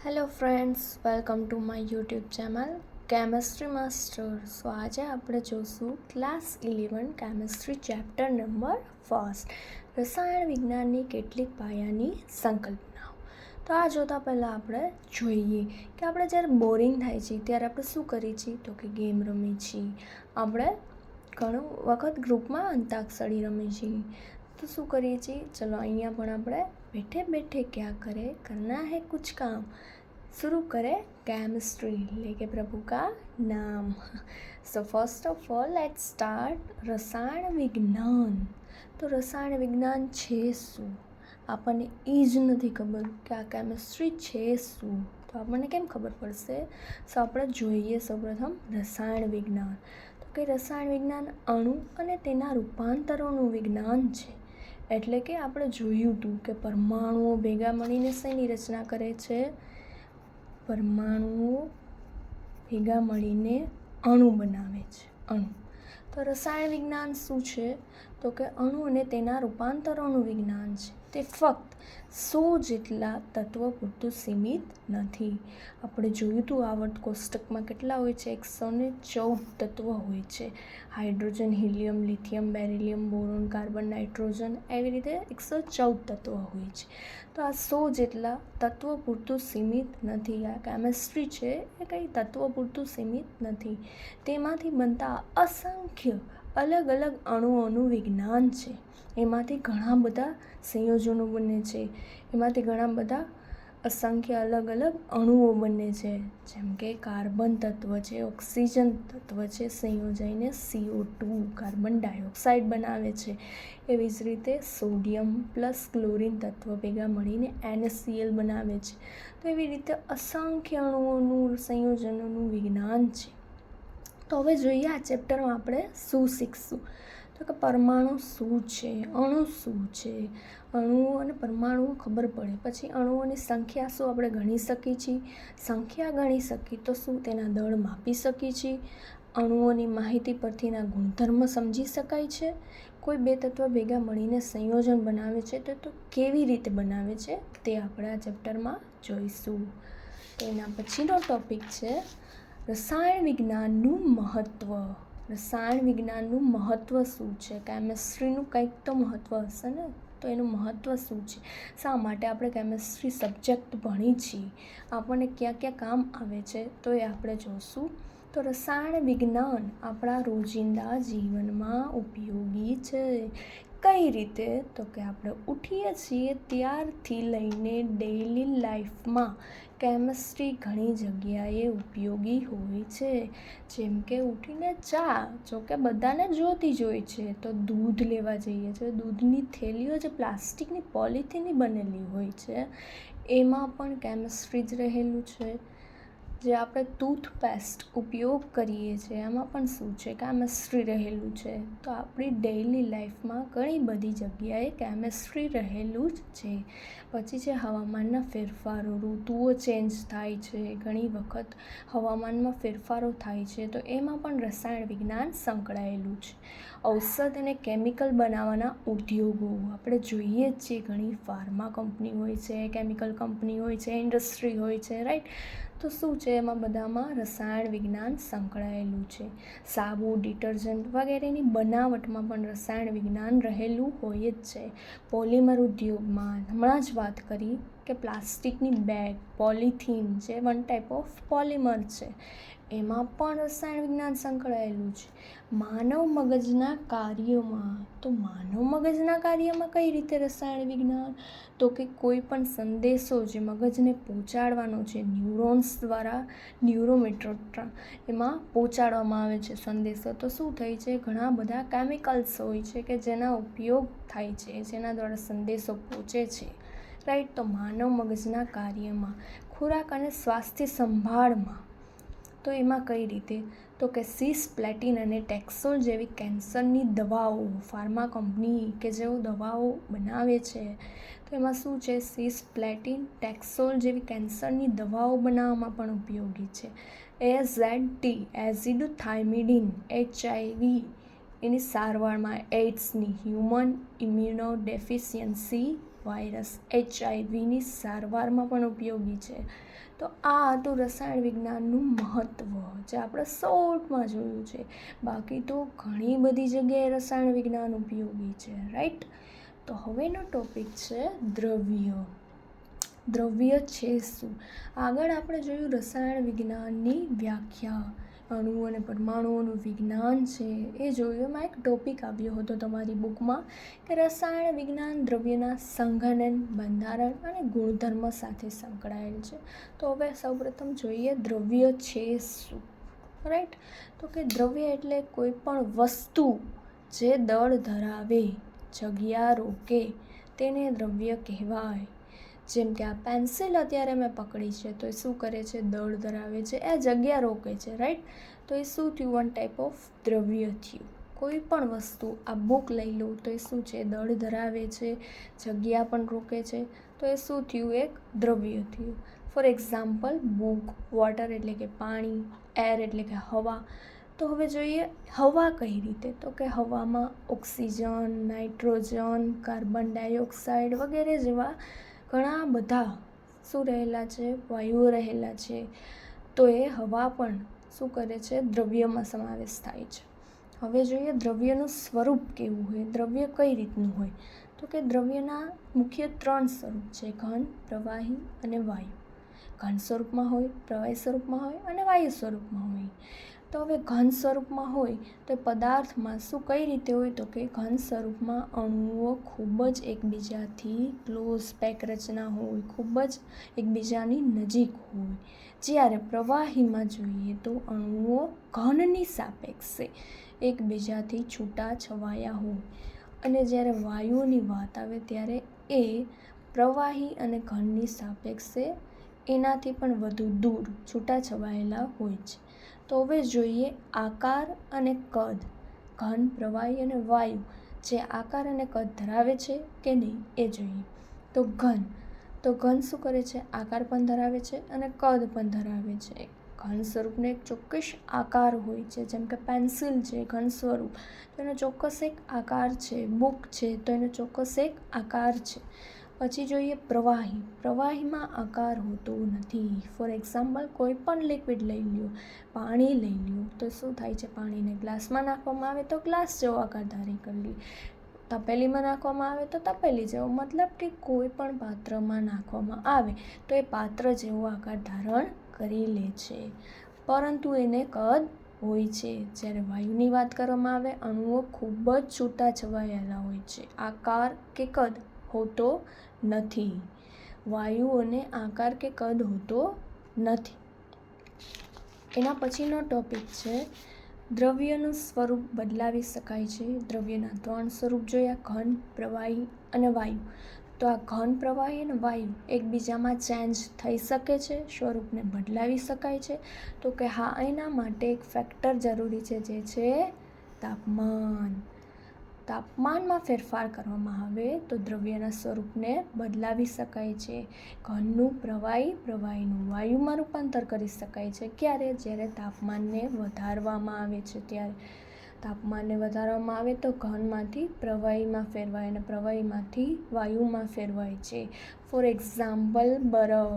Hello friends, welcome to my YouTube channel chemistry master. So આજે આપણે જોશું class 11 chemistry chapter number 1 રસાયણ વિજ્ઞાનની કેટલીક પાયાની સંકલ્પનાઓ. તો આ જોતાં પહેલાં આપણે જોઈએ કે આપણે જ્યારે બોરિંગ થાય છે ત્યારે આપણે શું કરીએ છીએ, તો કે ગેમ રમીએ છીએ. આપણે ઘણું વખત ગ્રુપમાં અંતાક્ષરી રમીએ છીએ. તો શું કરીએ છીએ, ચલો અહીંયા પણ આપણે बैठे बैठे क्या करे, करना है कुछ काम, शुरू करें केमिस्ट्री लेके प्रभु का नाम. So first of all let's start रसायण विज्ञान. તો રસાયણ વિજ્ઞાન છે શું, આપણને એ જ નથી ખબર કે આ કેમિસ્ટ્રી છે શું, તો આપણને કેમ ખબર પડશે? સો આપણે જોઈએ સૌપ્રથમ રસાયણ વિજ્ઞાન. તો કે રસાયણ વિજ્ઞાન અણુ અને તેના રૂપાંતરોનું વિજ્ઞાન છે. એટલે કે આપણે જોયું હતું કે પરમાણુઓ ભેગા મળીને શેની રચના કરે છે? પરમાણુઓ ભેગા મળીને અણુ બનાવે છે. અણુ. તો રસાયણ વિજ્ઞાન શું છે? તો કે અણુ અને તેના રૂપાંતરોનું વિજ્ઞાન છે. તે ફક્ત 100 જેટલા તત્વો પૂરતું સીમિત નથી. આપણે જોયું હતું આવર્ત કોષ્ટકમાં કેટલા હોય છે? 114 તત્વો હોય છે. Hydrogen, helium, lithium, beryllium, boron, carbon, nitrogen, એવી રીતે 114 તત્વો હોય છે. તો આ 100 જેટલા તત્વો પૂરતું સીમિત નથી. આ કેમિસ્ટ્રી છે એ કંઈ તત્વો પૂરતું સીમિત નથી. તેમાંથી બનતા અસંખ્ય અલગ અલગ અણુઓનું વિજ્ઞાન છે. એમાંથી ઘણા બધા સંયોજનો બને છે, એમાંથી ઘણા બધા અસંખ્ય અલગ અલગ અણુઓ બને છે. જેમ કે કાર્બન તત્વ છે, ઓક્સિજન તત્વ છે, સંયોજાઈને CO2 કાર્બન ડાયોક્સાઇડ બનાવે છે. એવી જ રીતે સોડિયમ પ્લસ ક્લોરિન તત્વ ભેગા મળીને NaCl બનાવે છે. તો એવી રીતે અસંખ્ય અણુઓનું સંયોજનોનું વિજ્ઞાન છે. તો હવે જોઈએ આ ચેપ્ટરમાં આપણે શું શીખશું. તો કે પરમાણુ શું છે, અણુ શું છે. અણુઓ અને પરમાણુઓ ખબર પડે પછી અણુઓની સંખ્યા શું આપણે ગણી શકીએ છીએ. સંખ્યા ગણી શકીએ તો શું તેના દળ માપી શકીએ છીએ. અણુઓની માહિતી પરથીના ગુણધર્મ સમજી શકાય છે. કોઈ બે તત્વ ભેગા મળીને સંયોજન બનાવે છે તો કેવી રીતે બનાવે છે તે આપણે આ ચેપ્ટરમાં જોઈશું. તો એના પછીનો ટૉપિક છે રસાયણ વિજ્ઞાનનું મહત્ત્વ. રસાયણ વિજ્ઞાનનું મહત્ત્વ શું છે? કેમિસ્ટ્રીનું કંઈક તો મહત્ત્વ હશે ને, તો એનું મહત્ત્વ શું છે? શા માટે આપણે કેમિસ્ટ્રી સબ્જેક્ટ ભણી છીએ, આપણને ક્યાં ક્યાં કામ આવે છે, તો એ આપણે જોઈશું. તો રસાયણ વિજ્ઞાન આપણા રોજિંદા જીવનમાં ઉપયોગી છે. કઈ રીતે? તો કે આપણે ઉઠીએ છીએ ત્યારથી લઈને ડેઈલી લાઈફમાં કેમિસ્ટ્રી ઘણી જગ્યાએ ઉપયોગી હોય છે. જેમ કે ઉઠીને ચા, જો કે બધાને જોતી જ હોય છે, તો દૂધ લેવા જઈએ છીએ, દૂધની થેલીઓ જે પ્લાસ્ટિકની પોલિથીનની બનેલી હોય છે એમાં પણ કેમિસ્ટ્રી જ રહેલું છે. જે આપણે ટૂથપેસ્ટ ઉપયોગ કરીએ છીએ એમાં પણ શું છે? કેમિસ્ટ્રી રહેલું છે. તો આપણી ડેઈલી લાઈફમાં ઘણી બધી જગ્યાએ કેમિસ્ટ્રી રહેલું જ છે. પછી છે હવામાનના ફેરફારો, ઋતુઓ ચેન્જ થાય છે, ઘણી વખત હવામાનમાં ફેરફારો થાય છે, તો એમાં પણ રસાયણ વિજ્ઞાન સંકળાયેલું છે. ઔષધ અને કેમિકલ બનાવવાના ઉદ્યોગો આપણે જોઈએ જ છીએ, ઘણી ફાર્મા કંપની હોય છે, કેમિકલ કંપની હોય છે, ઇન્ડસ્ટ્રી હોય છે, રાઈટ. તો શું છે એમાં બધામાં રસાયણ વિજ્ઞાન સંકળાયેલું છે. સાબુ, ડિટર્જન્ટ વગેરેની બનાવટમાં પણ રસાયણ વિજ્ઞાન રહેલું હોય જ છે. પોલિમર ઉદ્યોગમાં હમણાં જ વાત કરી કે પ્લાસ્ટિકની બેગ, પોલિથીન જે વન ટાઈપ ઓફ પોલિમર છે, એમાં પણ રસાયણ વિજ્ઞાન સંકળાયેલું છે. માનવ મગજના કાર્યોમાં, તો માનવ મગજના કાર્યમાં કઈ રીતે રસાયણ વિજ્ઞાન? તો કે કોઈ પણ સંદેશો જે મગજને પહોંચાડવાનો છે ન્યુરોન્સ દ્વારા, ન્યુરોમેટ્રો એમાં પહોંચાડવામાં આવે છે સંદેશો. તો શું થાય છે, ઘણા બધા કેમિકલ્સ હોય છે કે જેના ઉપયોગ થાય છે, જેના દ્વારા સંદેશો પહોંચે છે, રાઈટ. તો માનવ મગજના કાર્યમાં, ખોરાક અને સ્વાસ્થ્ય સંભાળમાં, તો એમાં કઈ રીતે? તો કે સિસ્પ્લેટિન અને ટેક્સોલ જેવી કેન્સરની દવાઓ, ફાર્મા કંપની કે જેઓ દવાઓ બનાવે છે, તો એમાં શું છે, સિસ્પ્લેટિન, ટેક્સોલ જેવી કેન્સરની દવાઓ બનાવવામાં પણ ઉપયોગી છે. AZT એઝિડોથાઇમિડિન HIV એની સારવારમાં, એઇડ્સની, human immunodeficiency virus HIV સારવારમાં પણ ઉપયોગી છે. તો આ હતું રસાયણ વિજ્ઞાનનું મહત્ત્વ, જે આપણે શોર્ટમાં જોયું છે. બાકી તો ઘણી બધી જગ્યાએ રસાયણ વિજ્ઞાન ઉપયોગી છે, રાઈટ. તો હવેનો ટોપિક છે દ્રવ્ય. દ્રવ્ય છે શું? આગળ આપણે જોયું રસાયણ વિજ્ઞાનની વ્યાખ્યા, અણુ અને પરમાણુઓનું વિજ્ઞાન છે એ જોયું. એમાં એક ટોપિક આવ્યો હતો તમારી બુકમાં કે રસાયણ વિજ્ઞાન દ્રવ્યના સંઘનન, બંધારણ અને ગુણધર્મ સાથે સંકળાયેલ છે. તો હવે સૌપ્રથમ જોઈએ દ્રવ્ય છે શું, રાઈટ. તો કે દ્રવ્ય એટલે કોઈ પણ વસ્તુ જે દળ ધરાવે, જગ્યા રોકે, તેને દ્રવ્ય કહેવાય. જેમ કે આ પેન્સિલ અત્યારે મેં પકડી છે તો એ શું કરે છે? દળ ધરાવે છે, એ જગ્યા રોકે છે, રાઈટ. તો એ શું થયું? વન ટાઈપ ઓફ દ્રવ્ય થયું. કોઈ પણ વસ્તુ, આ બુક લઈ લો તો એ શું છે? દળ ધરાવે છે, જગ્યા પણ રોકે છે, તો એ શું થયું? એક દ્રવ્ય થયું. ફોર એક્ઝામ્પલ બુક, વોટર એટલે કે પાણી, એર એટલે કે હવા. તો હવે જોઈએ હવા કઈ રીતે. તો કે હવામાં ઓક્સિજન, નાઇટ્રોજન, કાર્બન ડાયોક્સાઇડ વગેરે જેવા ઘણા બધા શું રહેલા છે? વાયુઓ રહેલા છે. તો એ હવા પણ શું કરે છે? દ્રવ્યમાં સમાવેશ થાય છે. હવે જોઈએ દ્રવ્યનું સ્વરૂપ કેવું હોય, દ્રવ્ય કઈ રીતનું હોય. તો કે દ્રવ્યના મુખ્ય 3 સ્વરૂપ છે: ઘન, પ્રવાહી અને વાયુ. ઘન સ્વરૂપમાં હોય, પ્રવાહી સ્વરૂપમાં હોય અને વાયુ સ્વરૂપમાં હોય. તો હવે ઘન સ્વરૂપમાં હોય તો પદાર્થમાં શું કઈ રીતે હોય? તો કે ઘન સ્વરૂપમાં અણુઓ ખૂબ જ એકબીજાથી ક્લોઝ પેક રચના હોય, ખૂબ જ એકબીજાની નજીક હોય. જ્યારે પ્રવાહીમાં જોઈએ તો અણુઓ ઘનની સાપેક્ષે એકબીજાથી છૂટા છવાયા હોય. અને જ્યારે વાયુની વાત આવે ત્યારે એ પ્રવાહી અને ઘનની સાપેક્ષે એનાથી પણ વધુ દૂર છૂટા છવાયેલા હોય છે. તો હવે જોઈએ આકાર અને કદ. ઘન, પ્રવાહી અને વાયુ જે આકાર અને કદ ધરાવે છે કે નહીં એ જોઈએ. તો ઘન શું કરે છે? આકાર પણ ધરાવે છે અને કદ પણ ધરાવે છે. ઘન સ્વરૂપનો એક ચોક્કસ આકાર હોય છે, જેમ કે પેન્સિલ છે ઘન સ્વરૂપ, તો એનો ચોક્કસ એક આકાર છે. બુક છે તો એનો ચોક્કસ એક આકાર છે. પછી જોઈએ પ્રવાહી. પ્રવાહીમાં આકાર હોતો નથી. ફોર એક્ઝામ્પલ કોઈ પણ લિક્વિડ લઈ લ્યો, પાણી લઈ લ્યો, તો શું થાય છે? પાણીને ગ્લાસમાં નાખવામાં આવે તો ગ્લાસ જેવો આકાર ધારણ કરી લે, તપેલીમાં નાખવામાં આવે તો તપેલી જેવો, મતલબ કે કોઈ પણ પાત્રમાં નાખવામાં આવે તો એ પાત્ર જેવો આકાર ધારણ કરી લે છે, પરંતુ એને કદ હોય છે. જ્યારે વાયુની વાત કરવામાં આવે, અણુઓ ખૂબ જ છૂટા છવાયેલા હોય છે, આકાર કે કદ હોતો નથી. વાયુઓને આકાર કે કદ હોતો નથી. એના પછીનો ટોપિક છે દ્રવ્યનું સ્વરૂપ બદલાવી શકાય છે. દ્રવ્યના 3 સ્વરૂપ જોયા: ઘન, પ્રવાહી અને વાયુ. તો આ ઘન, પ્રવાહી અને વાયુ એકબીજામાં ચેન્જ થઈ શકે છે, સ્વરૂપને બદલાવી શકાય છે. તો કે હા, એના માટે એક ફેક્ટર જરૂરી છે, જે છે તાપમાન. તાપમાનમાં ફેરફાર કરવામાં આવે તો દ્રવ્યના સ્વરૂપને બદલાવી શકાય છે. ઘનનું પ્રવાહી, પ્રવાહીનું વાયુમાં રૂપાંતર કરી શકાય છે. ક્યારે? જ્યારે તાપમાનને વધારવામાં આવે છે ત્યારે. તાપમાનને વધારવામાં આવે તો ઘનમાંથી પ્રવાહીમાં ફેરવાય અને પ્રવાહીમાંથી વાયુમાં ફેરવાય છે. ફોર એક્ઝામ્પલ બરફ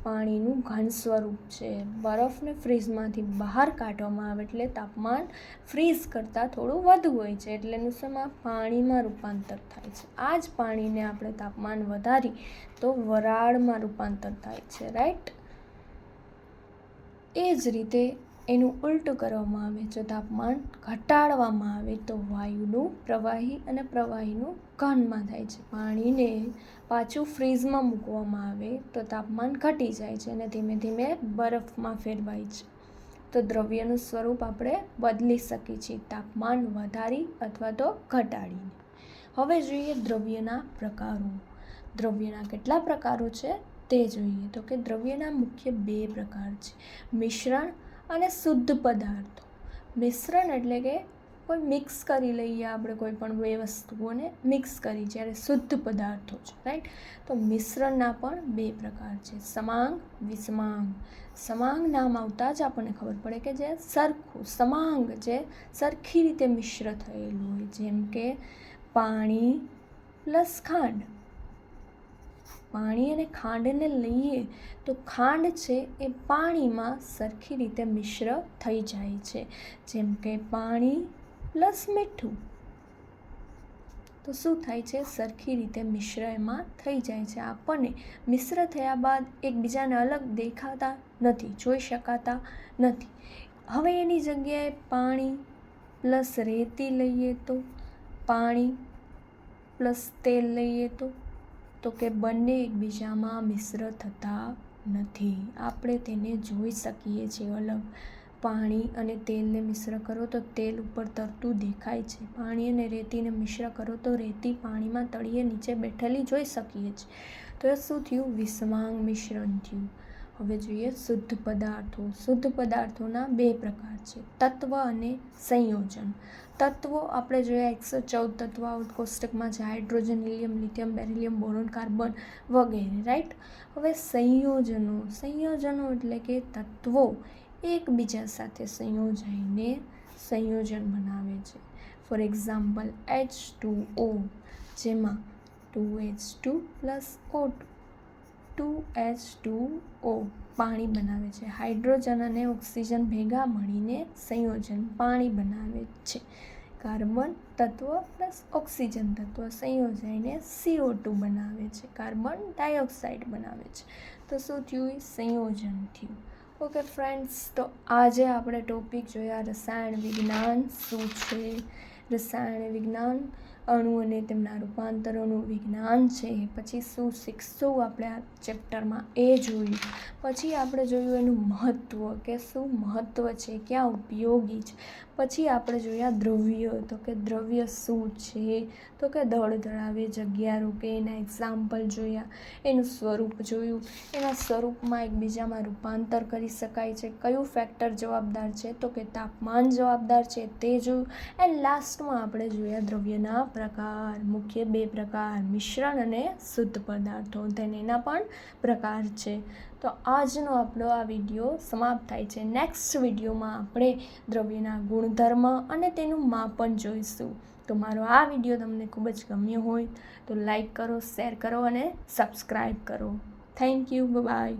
પાણીનું ઘન સ્વરૂપ છે. બરફને ફ્રીઝમાંથી બહાર કાઢવામાં આવે એટલે તાપમાન ફ્રીઝ કરતાં થોડું વધુ હોય છે, એટલે એનું શેમાં? પાણીમાં રૂપાંતર થાય છે. આ જ પાણીને આપણે તાપમાન વધારી તો વરાળમાં રૂપાંતર થાય છે, રાઈટ. એ જ રીતે એનું ઉલટું કરવામાં આવે, જો તાપમાન ઘટાડવામાં આવે તો વાયુનું પ્રવાહી અને પ્રવાહીનું ઘનમાં થાય છે. પાણીને પાછું ફ્રીઝમાં મૂકવામાં આવે તો તાપમાન ઘટી જાય છે અને ધીમે ધીમે બરફમાં ફેરવાય છે. તો દ્રવ્યનું સ્વરૂપ આપણે બદલી શકીએ છીએ, તાપમાન વધારી અથવા તો ઘટાડીને. હવે જોઈએ દ્રવ્યના પ્રકારો. દ્રવ્યના કેટલા પ્રકારો છે તે જોઈએ. તો કે દ્રવ્યના મુખ્ય 2 પ્રકાર છે: મિશ્રણ અને શુદ્ધ પદાર્થો. મિશ્રણ એટલે કે કોઈ મિક્સ કરી લઈએ આપણે કોઈ પણ 2 વસ્તુઓને મિક્સ કરી, જ્યારે શુદ્ધ પદાર્થો છે, રાઈટ. તો મિશ્રણના પણ 2 પ્રકાર છે: સમાંગ, વિસમાંગ. સમાંગ નામ આવતા જ આપણને ખબર પડે કે જે સરખું, સમાંગ જે સરખી રીતે મિશ્ર થયેલું હોય, જેમ કે પાણી પ્લસ ખાંડ પાણી અને ખાંડને લઈએ તો ખાંડ છે એ પાણીમાં સરખી રીતે મિશ્ર થઈ જાય છે, જેમ કે પાણી પ્લસ મીઠું. તો શું થાય છે? સરખી રીતે મિશ્ર એમાં થઈ જાય છે. આપણને મિશ્ર થયા બાદ એકબીજાને અલગ દેખાતા નથી, જોઈ શકાતા નથી. હવે એની જગ્યાએ પાણી પ્લસ રેતી લઈએ તો, પાણી પ્લસ તેલ લઈએ તો કે બંને એકબીજામાં મિશ્ર થતા નથી. આપણે તેને જોઈ શકીએ છીએ અલગ. પાણી અને તેલને મિશ્ર કરો તો તેલ ઉપર તરતું દેખાય છે. પાણી અને રેતીને મિશ્ર કરો તો રેતી પાણીમાં તળિયે નીચે બેઠેલી જોઈ શકીએ છીએ. તો એ શું થયું? વિષમાંગ મિશ્રણ થયું. હવે જોઈએ શુદ્ધ પદાર્થો. શુદ્ધ પદાર્થોના 2 પ્રકાર છે, તત્વ અને સંયોજન. તત્વો આપણે જોયા 114 તત્વો આઉટ કોષ્ટકમાં છે, hydrogen, helium, lithium, beryllium, boron, carbon વગેરે, રાઈટ. હવે સંયોજનો. સંયોજનો એટલે કે તત્વો એકબીજા સાથે સંયોજાઈને સંયોજન બનાવે છે. ફોર એક્ઝામ્પલ H2O, જેમાં 2H2 પ્લસ O2, 2H2O પાણી બનાવે છે. હાઇડ્રોજન અને ઓક્સિજન ભેગા મળીને સંયોજન પાણી બનાવે છે. કાર્બન તત્વ પ્લસ ઓક્સિજન તત્વ સંયોજાઈને CO2 બનાવે છે, કાર્બન ડાયોક્સાઇડ બનાવે છે. તો શું થયું? સંયોજન થયું. ઓકે ફ્રેન્ડ્સ, તો આજે આપણે ટોપિક જોયા રસાયણ વિજ્ઞાન શું છે. રસાયણ વિજ્ઞાન અણુ અને તેમના રૂપાંતરોનું વિજ્ઞાન છે. પછી શું શીખશું આપણે આ ચેપ્ટરમાં એ જોયું. પછી આપણે જોયું એનું મહત્ત્વ, કે શું મહત્ત્વ છે, ક્યાં ઉપયોગી છે. પછી આપણે જોયા દ્રવ્ય, તો કે દ્રવ્ય શું છે, તો કે દળ ધરાવે, જગ્યા રોકે, એના એક્ઝામ્પલ જોયા. એનું સ્વરૂપ જોયું, એના સ્વરૂપમાં એકબીજામાં રૂપાંતર કરી શકાય છે. કયું ફેક્ટર જવાબદાર છે, તો કે તાપમાન જવાબદાર છે, તે જોયું. એન્ડ લાસ્ટમાં આપણે જોયા દ્રવ્યના પ્રકાર. મુખ્ય 2 પ્રકાર, મિશ્રણ અને શુદ્ધ પદાર્થો. તેને એના પણ પ્રકાર છે. તો આજનો આપણો આ વિડીયો સમાપ્ત થાય છે. નેક્સ્ટ વિડીયોમાં આપણે દ્રવ્યના ગુણધર્મ અને તેનું માપન જોઈશું. તો મારો આ વિડીયો તમને ખૂબ જ ગમ્યો હોય તો લાઈક કરો, શેર કરો અને સબસ્ક્રાઈબ કરો. Thank you. બાય.